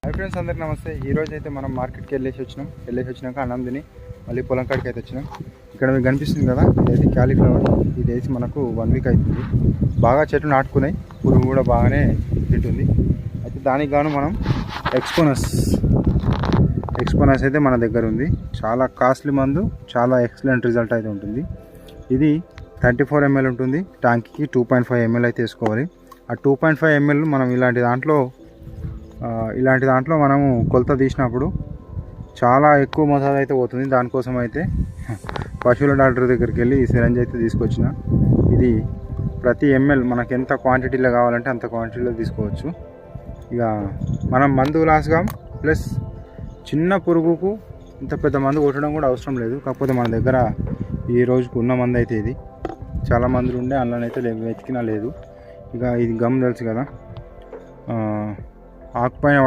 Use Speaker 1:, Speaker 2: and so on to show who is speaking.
Speaker 1: Hi friends, అందరికీ నమస్తే. ఈరోజు అయితే మనం మార్కెట్కి వెళ్ళేసి వచ్చినాక అన్నం తిని మళ్ళీ పొలం కాడికి అయితే వచ్చినాం. ఇక్కడ మీకు కనిపిస్తుంది కదా, ఇదైతే క్యాలీఫ్లవర్. ఇది వేసి మనకు 1 వీక్ అవుతుంది. బాగా చెట్లు నాటుకున్నాయి, పురుగు కూడా బాగానే తింటుంది. అయితే దానికి గాను మనం ఎక్స్పోనస్ అయితే మన దగ్గర ఉంది. చాలా కాస్ట్లీ మందు, చాలా ఎక్సలెంట్ రిజల్ట్ అయితే ఉంటుంది. ఇది 34 ml ఉంటుంది. ట్యాంక్కి 2.5 ml అయితే వేసుకోవాలి. ఆ 2.5 ml మనం ఇలాంటి దాంట్లో మనము కొలత తీసినప్పుడు చాలా ఎక్కువ మోతాదు అయితే పోతుంది. దానికోసం అయితే పశువుల డాక్టర్ దగ్గరికి వెళ్ళి సిరంజ్ అయితే తీసుకొచ్చిన. ఇది ప్రతి ఎంఎల్ మనకు ఎంత క్వాంటిటీలో కావాలంటే అంత క్వాంటిటీలో తీసుకోవచ్చు. ఇక మనం మందు లాస్గా ప్లస్ చిన్న పురుగుకు ఇంత పెద్ద మందు కొట్టడం కూడా అవసరం లేదు. కాకపోతే మన దగ్గర ఈ రోజుకు ఉన్న మందు అయితే ఇది. చాలా మందులు ఉండే అందులోనైతే వెతికినా లేదు. ఇక ఇది గమ్ తెలుసు కదా, ఆకుపైన